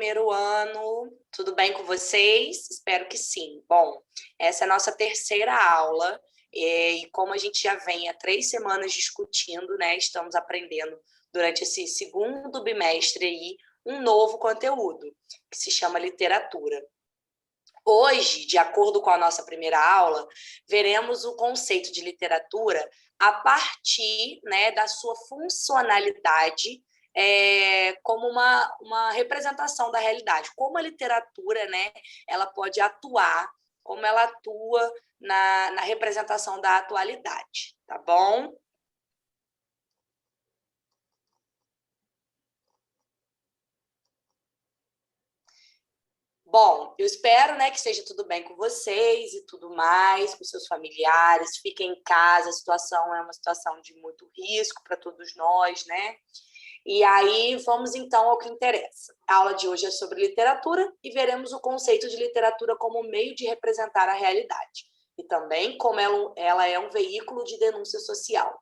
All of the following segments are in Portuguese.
primeiro ano, tudo bem com vocês? Espero que sim. Bom, essa é a nossa terceira aula e como a gente já vem há 3 semanas discutindo, né, estamos aprendendo durante esse segundo bimestre aí um novo conteúdo, que se chama literatura. Hoje, de acordo com a nossa primeira aula, veremos o conceito de literatura a partir, né, da sua funcionalidade como uma representação da realidade. Como a literatura, né, ela pode atuar, como ela atua na representação da atualidade, tá bom? Bom, eu espero, né, que esteja tudo bem com vocês e tudo mais, com seus familiares. Fiquem em casa, a situação é uma situação de muito risco para todos nós, né? E aí, vamos então ao que interessa. A aula de hoje é sobre literatura e veremos o conceito de literatura como meio de representar a realidade e também como ela é um veículo de denúncia social.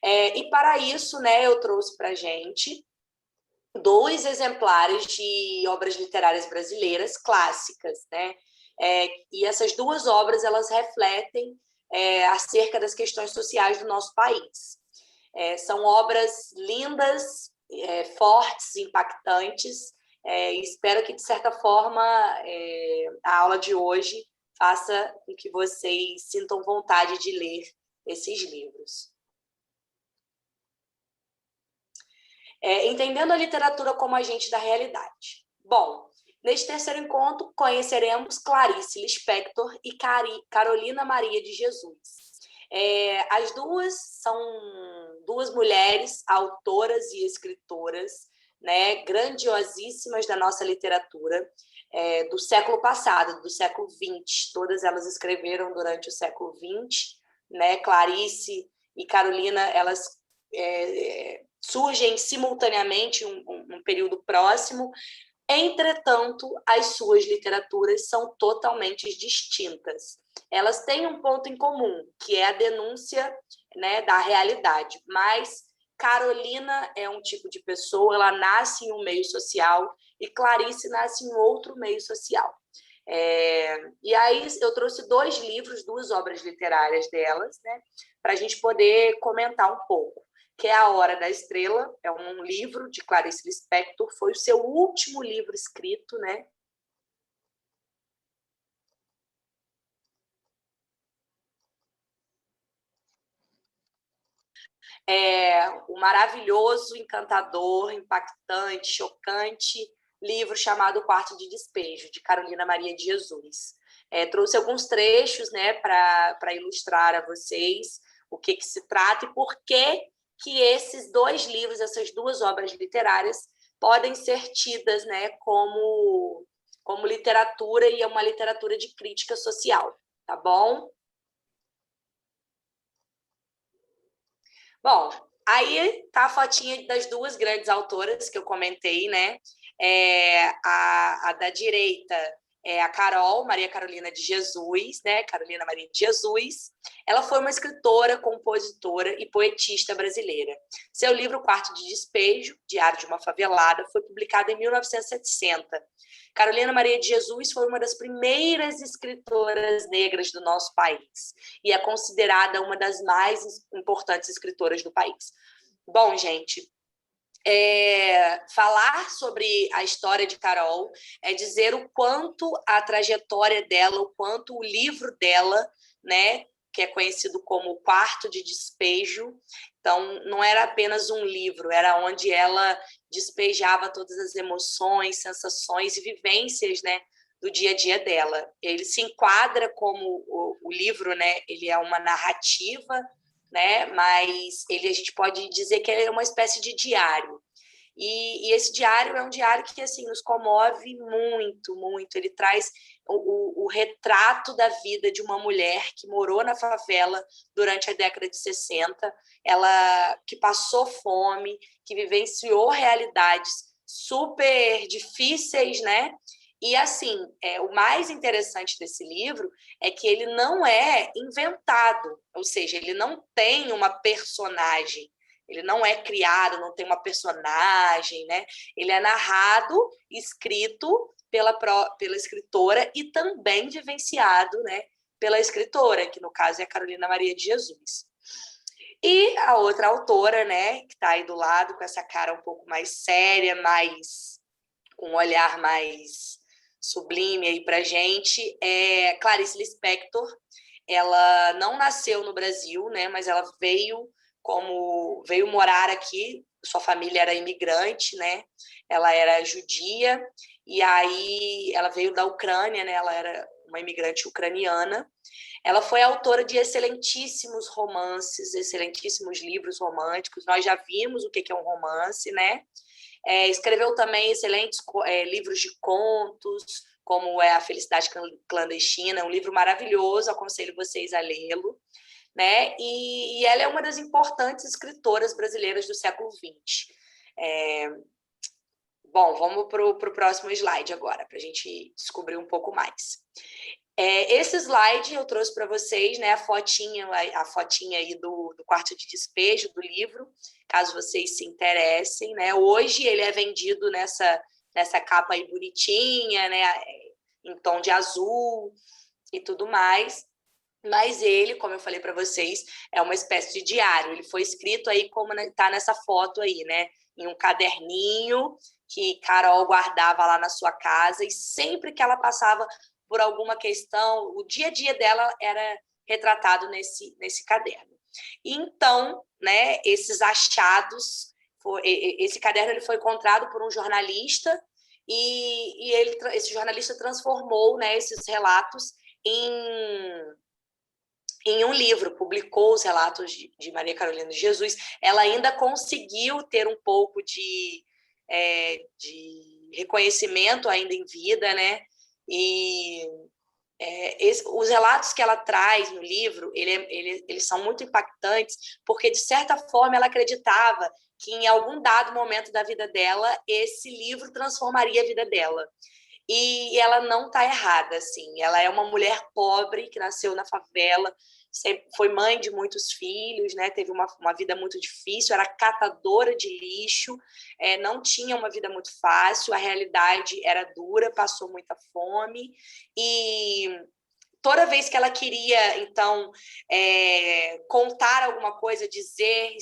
E para isso, né, eu trouxe para a gente 2 exemplares de obras literárias brasileiras clássicas, né? E essas 2 obras, elas refletem acerca das questões sociais do nosso país. São obras lindas, fortes, impactantes, e espero que, de certa forma, a aula de hoje faça com que vocês sintam vontade de ler esses livros. Entendendo a literatura como agente da realidade. Bom, neste terceiro encontro, conheceremos Clarice Lispector e Carolina Maria de Jesus. As duas são 2 mulheres autoras e escritoras, né, grandiosíssimas da nossa literatura, do século passado, do século XX. Todas elas escreveram durante o século XX, né? Clarice e Carolina, elas surgem simultaneamente um período próximo. Entretanto, as suas literaturas são totalmente distintas. Elas têm um ponto em comum, que é a denúncia, né, da realidade, mas Carolina é um tipo de pessoa, ela nasce em um meio social e Clarice nasce em outro meio social. E aí eu trouxe 2 livros, 2 obras literárias delas, né, para a gente poder comentar um pouco, que é A Hora da Estrela, é um livro de Clarice Lispector, foi o seu último livro escrito, né? O maravilhoso, encantador, impactante, chocante livro chamado Quarto de Despejo, de Carolina Maria de Jesus. Trouxe alguns trechos, né, para ilustrar a vocês o que se trata e por que esses 2 livros, essas 2 obras literárias, podem ser tidas, né, como literatura e é uma literatura de crítica social, tá bom? Bom, aí tá a fotinha das 2 grandes autoras que eu comentei, né? A da direita é a Carol, Maria Carolina de Jesus, né? Carolina Maria de Jesus. Ela foi uma escritora, compositora e poetista brasileira. Seu livro Quarto de Despejo, Diário de uma Favelada, foi publicado em 1960. Carolina Maria de Jesus foi uma das primeiras escritoras negras do nosso país e é considerada uma das mais importantes escritoras do país. Bom, gente, falar sobre a história de Carol é dizer o quanto a trajetória dela, o quanto o livro dela, né, que é conhecido como Quarto de Despejo, então não era apenas um livro, era onde ela despejava todas as emoções, sensações e vivências, né, do dia a dia dela. Ele se enquadra como o livro, né, ele é uma narrativa, né, mas a gente pode dizer que é uma espécie de diário. E esse diário é um diário que assim nos comove muito, muito. Ele traz o retrato da vida de uma mulher que morou na favela durante a década de 60, ela que passou fome, que vivenciou realidades super difíceis, né? E assim, o mais interessante desse livro é que ele não é inventado, ou seja, ele não tem uma personagem Ele não é criado, não tem uma personagem, né? Ele é narrado, escrito pela escritora e também vivenciado, né, pela escritora, que no caso é a Carolina Maria de Jesus. E a outra autora, né, que está aí do lado, com essa cara um pouco mais séria, com um olhar mais sublime aí pra gente, é Clarice Lispector. Ela não nasceu no Brasil, né, mas ela veio morar aqui. Sua família era imigrante, né? Ela era judia e aí ela veio da Ucrânia, né? Ela era uma imigrante ucraniana. Ela foi autora de excelentíssimos romances, excelentíssimos livros românticos. Nós já vimos o que é um romance, né? Escreveu também excelentes livros de contos, como é A Felicidade Clandestina, um livro maravilhoso, aconselho vocês a lê-lo, né? E ela é uma das importantes escritoras brasileiras do século XX. Bom, vamos para o próximo slide agora, para a gente descobrir um pouco mais. Esse slide eu trouxe para vocês, né, a fotinha aí do quarto de despejo do livro, caso vocês se interessem, né? Hoje ele é vendido nessa capa aí bonitinha, né, em tom de azul e tudo mais. Mas ele, como eu falei para vocês, é uma espécie de diário. Ele foi escrito aí como está nessa foto aí, né? Em um caderninho que Carol guardava lá na sua casa, e sempre que ela passava por alguma questão, o dia a dia dela era retratado nesse caderno. E então, né, esses achados, esse caderno ele foi encontrado por um jornalista e esse jornalista transformou, né, esses relatos em um livro, publicou os relatos de Maria Carolina de Jesus. Ela ainda conseguiu ter um pouco de reconhecimento ainda em vida, né? E os relatos que ela traz no livro, eles são muito impactantes, porque, de certa forma, ela acreditava que, em algum dado momento da vida dela, esse livro transformaria a vida dela. E ela não está errada, assim. Ela é uma mulher pobre que nasceu na favela, foi mãe de muitos filhos, né? Teve uma vida muito difícil, era catadora de lixo, não tinha uma vida muito fácil, a realidade era dura, passou muita fome, e toda vez que ela queria, então, contar alguma coisa, dizer,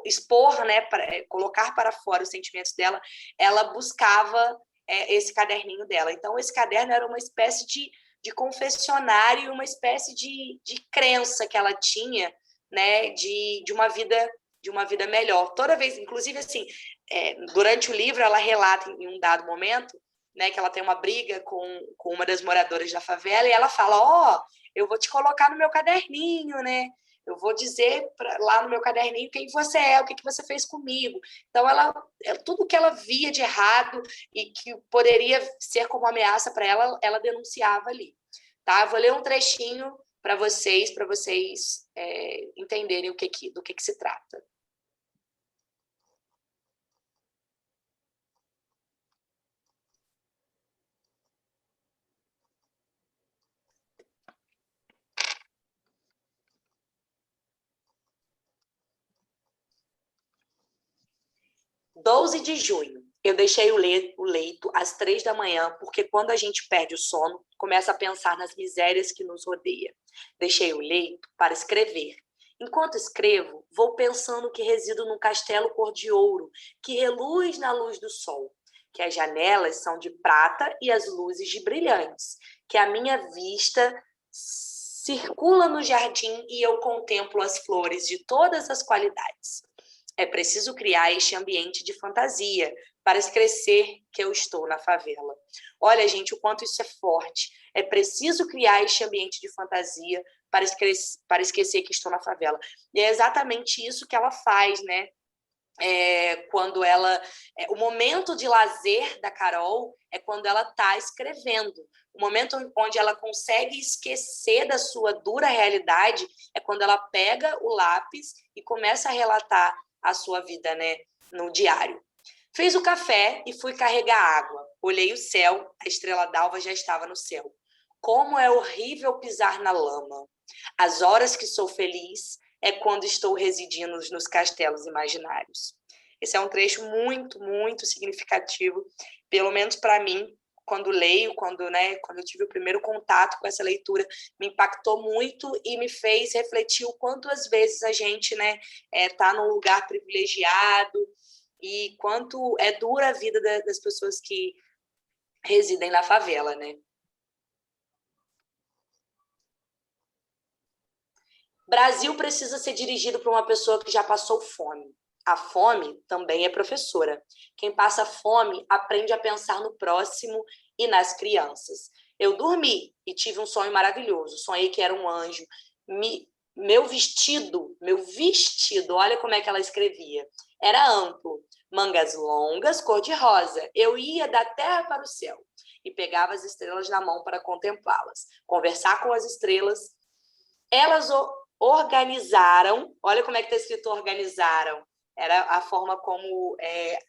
expor, né, colocar para fora os sentimentos dela, ela buscava esse caderninho dela. Então, esse caderno era uma espécie de confessionário, uma espécie de crença que ela tinha, né, de uma vida melhor. Toda vez, inclusive, assim, durante o livro, ela relata em um dado momento, né, que ela tem uma briga com uma das moradoras da favela, e ela fala, eu vou te colocar no meu caderninho, né? Eu vou dizer lá no meu caderninho quem você é, o que você fez comigo. Então, tudo que ela via de errado e que poderia ser como ameaça para ela, ela denunciava ali. Tá? Eu vou ler um trechinho para vocês entenderem do que se trata. "12 de junho. Eu deixei o leito às 3 da manhã, porque quando a gente perde o sono, começa a pensar nas misérias que nos rodeia. Deixei o leito para escrever. Enquanto escrevo, vou pensando que resido num castelo cor de ouro, que reluz na luz do sol, que as janelas são de prata e as luzes de brilhantes, que a minha vista circula no jardim e eu contemplo as flores de todas as qualidades. É preciso criar este ambiente de fantasia para esquecer que eu estou na favela." Olha, gente, o quanto isso é forte. É preciso criar este ambiente de fantasia para esquecer que estou na favela. E é exatamente isso que ela faz, né? Quando o momento de lazer da Carol é quando ela está escrevendo. O momento onde ela consegue esquecer da sua dura realidade é quando ela pega o lápis e começa a relatar a sua vida, né, no diário. Fiz o café e fui carregar água. Olhei o céu, a estrela d'alva já estava no céu. Como é horrível pisar na lama. As horas que sou feliz, é quando estou residindo nos castelos imaginários. Esse é um trecho muito, muito significativo, pelo menos para mim, quando leio, quando eu tive o primeiro contato com essa leitura, me impactou muito e me fez refletir o quanto às vezes a gente tá num lugar privilegiado e quanto é dura a vida das pessoas que residem na favela, né? Brasil precisa ser dirigido por uma pessoa que já passou fome. A fome também é professora. Quem passa fome aprende a pensar no próximo e nas crianças. Eu dormi e tive um sonho maravilhoso. Sonhei que era um anjo. Meu vestido, olha como é que ela escrevia. Era amplo, mangas longas, cor-de-rosa. Eu ia da terra para o céu e pegava as estrelas na mão para contemplá-las. Conversar com as estrelas. Elas organizaram, olha como é que está escrito organizaram, era a forma como,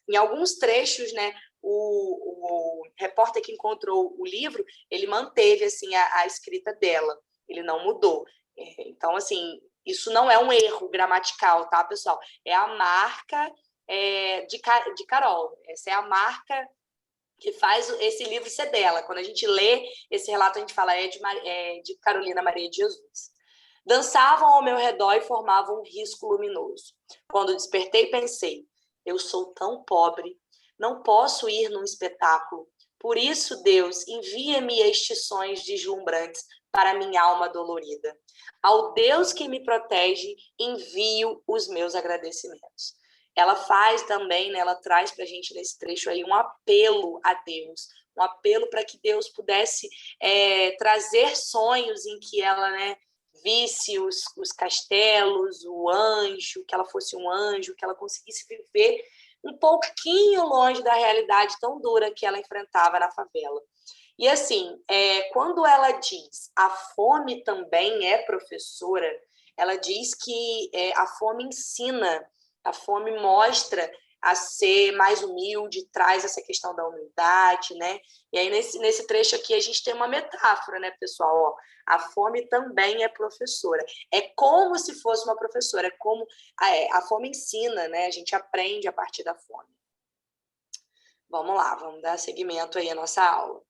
em alguns trechos, né, o repórter que encontrou o livro, ele manteve assim, a escrita dela, ele não mudou. Então, assim, isso não é um erro gramatical, tá, pessoal? É a marca de Carol, essa é a marca que faz esse livro ser dela. Quando a gente lê esse relato, a gente fala de Carolina Maria de Jesus. Dançavam ao meu redor e formavam um risco luminoso. Quando despertei, pensei, eu sou tão pobre, não posso ir num espetáculo. Por isso, Deus, envia-me estes sonhos deslumbrantes para minha alma dolorida. Ao Deus que me protege, envio os meus agradecimentos. Ela faz também, né, ela traz para a gente nesse trecho aí um apelo a Deus, um apelo para que Deus pudesse trazer sonhos em que ela, né, visse os castelos, o anjo, que ela fosse um anjo, que ela conseguisse viver um pouquinho longe da realidade tão dura que ela enfrentava na favela. E assim, quando ela diz a fome também é professora, ela diz que a fome ensina, a fome mostra a ser mais humilde, traz essa questão da humildade, né? E aí, nesse trecho aqui, a gente tem uma metáfora, né, pessoal? Ó, a fome também é professora. É como se fosse uma professora, é como a fome ensina, né? A gente aprende a partir da fome. Vamos lá, vamos dar seguimento aí à nossa aula.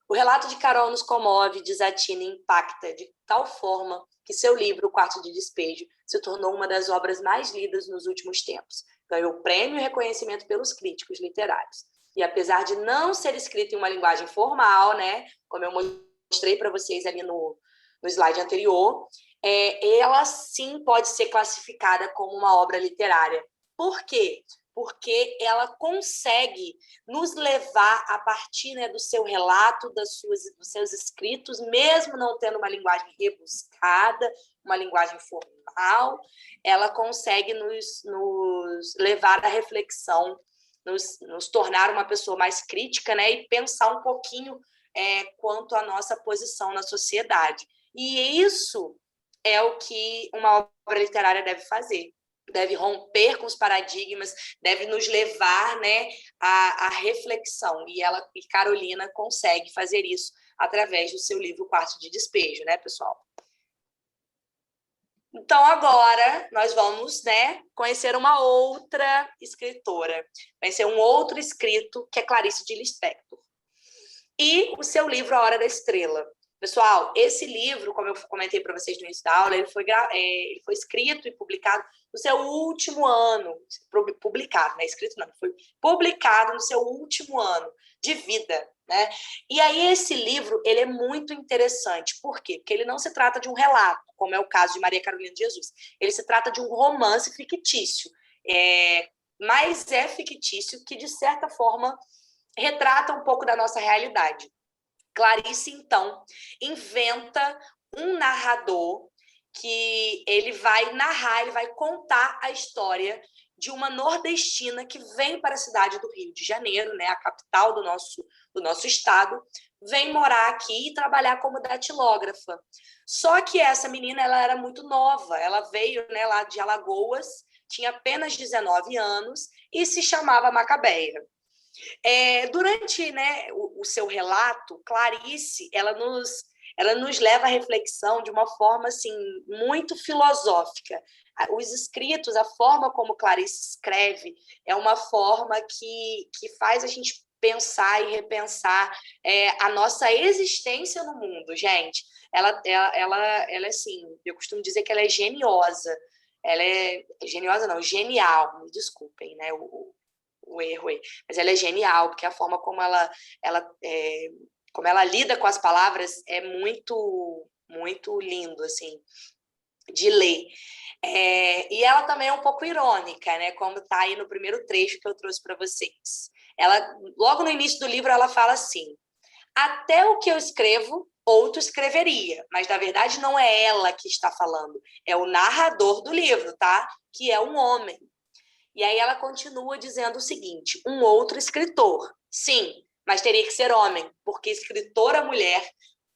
O relato de Carol nos comove, desatina e impacta de tal forma que seu livro, O Quarto de Despejo, se tornou uma das obras mais lidas nos últimos tempos. Ganhou prêmio e reconhecimento pelos críticos literários. E apesar de não ser escrito em uma linguagem formal, né, como eu mostrei para vocês ali no slide anterior, ela sim pode ser classificada como uma obra literária. Por quê? Porque ela consegue nos levar a partir, né, do seu relato, dos seus escritos, mesmo não tendo uma linguagem rebuscada, uma linguagem formal, ela consegue nos levar à reflexão, nos tornar uma pessoa mais crítica, né, e pensar um pouquinho quanto à nossa posição na sociedade. E isso é o que uma obra literária deve fazer. Deve romper com os paradigmas, deve nos levar, né, à reflexão. E Carolina consegue fazer isso através do seu livro Quarto de Despejo, né, pessoal? Então, agora, nós vamos, né, conhecer uma outra escritora. Conhecer um outro escrito, que é Clarice de Lispector. E o seu livro A Hora da Estrela. Pessoal, esse livro, como eu comentei para vocês no início da aula, ele foi escrito e publicado no seu último ano, publicado, não é escrito não, foi publicado no seu último ano de vida, né? E aí esse livro, ele é muito interessante, por quê? Porque ele não se trata de um relato, como é o caso de Maria Carolina de Jesus, ele se trata de um romance fictício, mas é fictício que, de certa forma, retrata um pouco da nossa realidade. Clarice, então, inventa um narrador que ele vai narrar, ele vai contar a história de uma nordestina que vem para a cidade do Rio de Janeiro, né, a capital do nosso estado, vem morar aqui e trabalhar como datilógrafa. Só que essa menina, ela era muito nova, ela veio, né, lá de Alagoas, tinha apenas 19 anos e se chamava Macabeia. Durante, né, o seu relato, Clarice, ela ela nos leva à reflexão de uma forma assim muito filosófica. Os escritos, a forma como Clarice escreve, é uma forma que faz a gente pensar e repensar a nossa existência no mundo, gente. Ela assim, eu costumo dizer que ela é geniosa. Ela é geniosa, não, genial, me desculpem, né, o erro aí. Mas ela é genial, porque a forma como ela lida com as palavras é muito lindo, assim, de ler. E ela também é um pouco irônica, né? Como está aí no primeiro trecho que eu trouxe para vocês. Ela, logo no início do livro, ela fala assim: até o que eu escrevo, outro escreveria, mas na verdade não é ela que está falando, é o narrador do livro, tá? Que é um homem. E aí ela continua dizendo o seguinte: um outro escritor. Sim, mas teria que ser homem, porque escritora mulher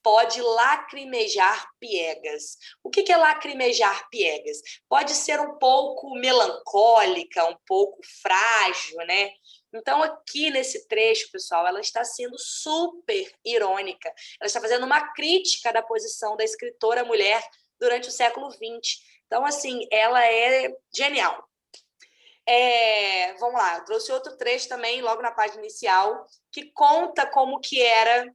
pode lacrimejar piegas. O que é lacrimejar piegas? Pode ser um pouco melancólica, um pouco frágil, né? Então, aqui nesse trecho, pessoal, ela está sendo super irônica. Ela está fazendo uma crítica da posição da escritora mulher durante o século XX. Então, assim, ela é genial. Vamos lá, eu trouxe outro trecho também, logo na página inicial, que conta como que era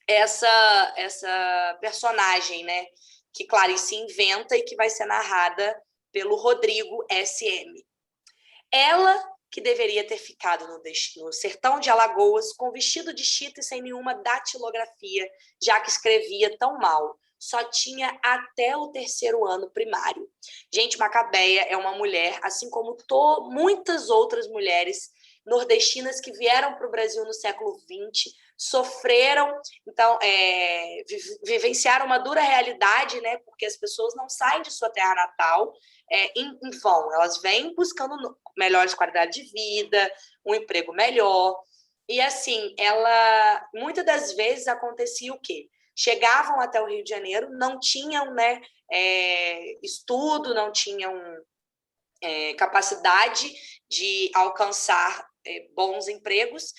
essa personagem, né, que Clarice inventa e que vai ser narrada pelo Rodrigo S.M. Ela que deveria ter ficado no sertão de Alagoas com vestido de chita e sem nenhuma datilografia, já que escrevia tão mal. Só tinha até o 3º ano primário. Gente, Macabeia é uma mulher, assim como muitas outras mulheres nordestinas que vieram para o Brasil no século XX, sofreram, então, vivenciaram uma dura realidade, né? Porque as pessoas não saem de sua terra natal em vão, elas vêm buscando melhores qualidades de vida, um emprego melhor. E assim, muitas das vezes acontecia o quê? Chegavam até o Rio de Janeiro, não tinham, né, estudo, não tinham capacidade de alcançar bons empregos,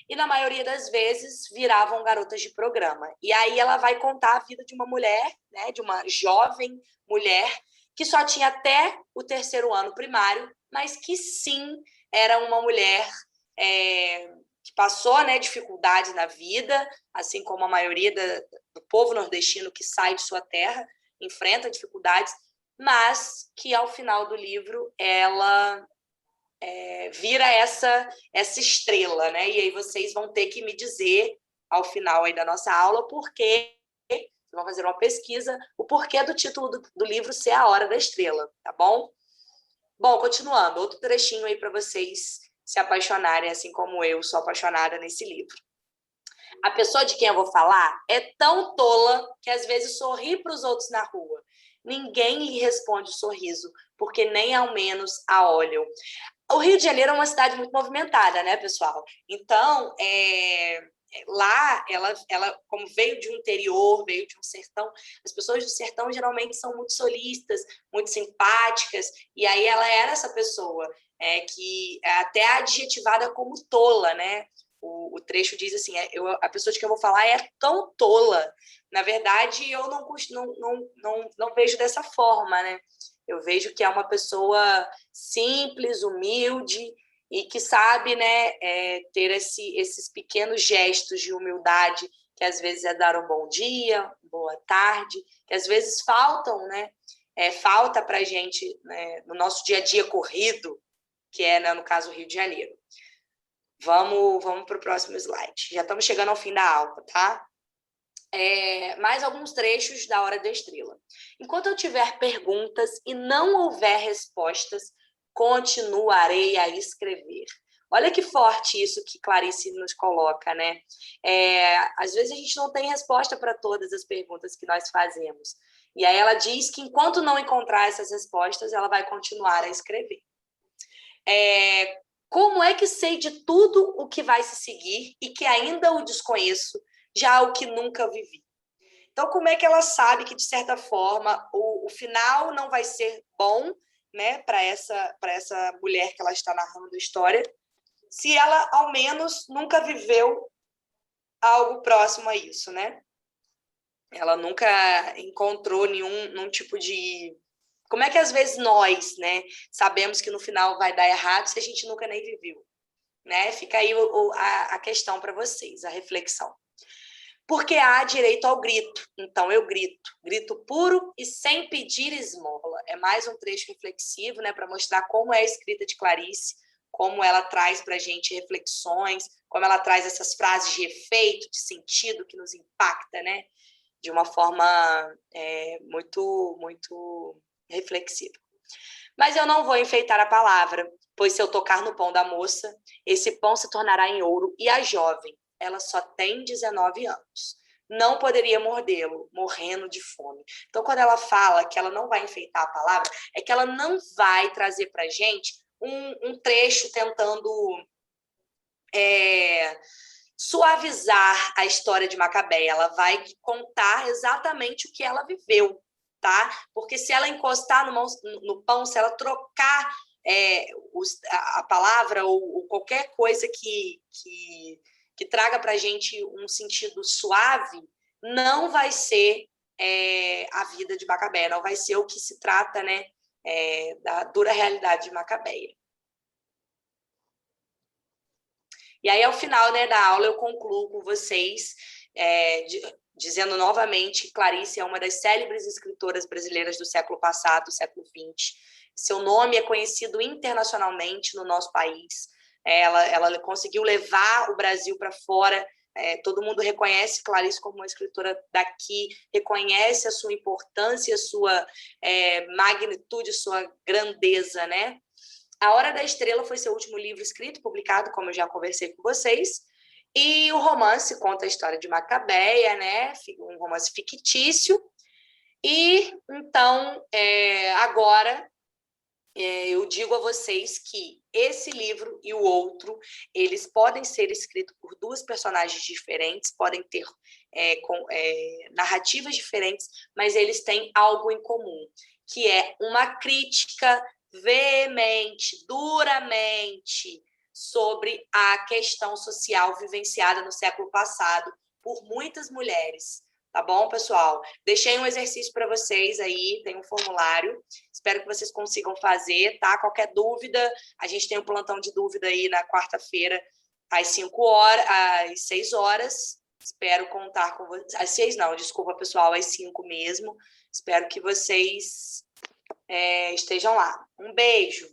e na maioria das vezes viravam garotas de programa. E aí ela vai contar a vida de uma mulher, né, de uma jovem mulher, que só tinha até o 3º ano primário, mas que sim era uma mulher que passou, né, dificuldades na vida, assim como a maioria do povo nordestino que sai de sua terra enfrenta dificuldades, mas que ao final do livro ela vira essa estrela, né? E aí vocês vão ter que me dizer ao final aí da nossa aula porque vão fazer uma pesquisa, o porquê do título do livro ser A Hora da Estrela, tá bom? Bom, continuando, outro trechinho aí para vocês se apaixonarem, assim como eu sou apaixonada nesse livro. A pessoa de quem eu vou falar é tão tola que às vezes sorri para os outros na rua. Ninguém lhe responde o sorriso, porque nem ao menos a olham. O Rio de Janeiro é uma cidade muito movimentada, né, pessoal? Então, lá, ela, como veio de um interior, veio de um sertão, as pessoas do sertão geralmente são muito solistas, muito simpáticas, e aí ela era essa pessoa que é até adjetivada como tola, né? O trecho diz assim, a pessoa de que eu vou falar é tão tola. Na verdade, eu não vejo dessa forma, né? Eu vejo que é uma pessoa simples, humilde e que sabe, né, ter esses pequenos gestos de humildade, que às vezes é dar um bom dia, boa tarde, que às vezes faltam, né? Falta para a gente, né, no nosso dia a dia corrido, que é, né, no caso, o Rio de Janeiro. Vamos para o próximo slide. Já estamos chegando ao fim da aula, tá? Mais alguns trechos da Hora da Estrela. Enquanto eu tiver perguntas e não houver respostas, continuarei a escrever. Olha que forte isso que Clarice nos coloca, né? Às vezes a gente não tem resposta para todas as perguntas que nós fazemos. E aí ela diz que enquanto não encontrar essas respostas, ela vai continuar a escrever. Como é que sei de tudo o que vai se seguir e que ainda o desconheço, já o que nunca vivi? Então, como é que ela sabe que, de certa forma, o final não vai ser bom, né, para essa mulher que ela está narrando a história, se ela, ao menos, nunca viveu algo próximo a isso, né? Ela nunca encontrou nenhum tipo de... Como é que às vezes nós, né, sabemos que no final vai dar errado se a gente nunca nem viveu, né? Fica aí a questão para vocês, a reflexão. Porque há direito ao grito, então eu grito, grito puro e sem pedir esmola. É mais um trecho reflexivo, né, para mostrar como é a escrita de Clarice, como ela traz para a gente reflexões, como ela traz essas frases de efeito, de sentido que nos impacta, né, de uma forma muito, muito reflexiva. Mas eu não vou enfeitar a palavra, pois se eu tocar no pão da moça, esse pão se tornará em ouro, e a jovem, ela só tem 19 anos. Não poderia mordê-lo, morrendo de fome. Então, quando ela fala que ela não vai enfeitar a palavra, é que ela não vai trazer para a gente um trecho tentando suavizar a história de Macabeia. Ela vai contar exatamente o que ela viveu, tá? Porque se ela encostar no pão, se ela trocar a palavra ou qualquer coisa que traga para a gente um sentido suave, não vai ser a vida de Macabeia, não vai ser o que se trata, né, da dura realidade de Macabeia. E aí, ao final, né, da aula, eu concluo com vocês, dizendo novamente que Clarice é uma das célebres escritoras brasileiras do século passado, do século XX. Seu nome é conhecido internacionalmente no nosso país. Ela conseguiu levar o Brasil para fora. Todo mundo reconhece Clarice como uma escritora daqui, reconhece a sua importância, a sua magnitude, sua grandeza, né? A Hora da Estrela foi seu último livro escrito, publicado, como eu já conversei com vocês. E o romance conta a história de Macabeia, né? Um romance fictício. E, então, agora, eu digo a vocês que esse livro e o outro, eles podem ser escritos por duas personagens diferentes, podem ter narrativas diferentes, mas eles têm algo em comum, que é uma crítica veemente, duramente, sobre a questão social vivenciada no século passado por muitas mulheres. Tá bom, pessoal? Deixei um exercício para vocês aí, tem um formulário. Espero que vocês consigam fazer, tá? Qualquer dúvida, a gente tem um plantão de dúvida aí na quarta-feira, às 5 horas, às 6 horas. Espero contar com vocês. Às 6 não, desculpa, pessoal, às 5 mesmo. Espero que vocês estejam lá. Um beijo.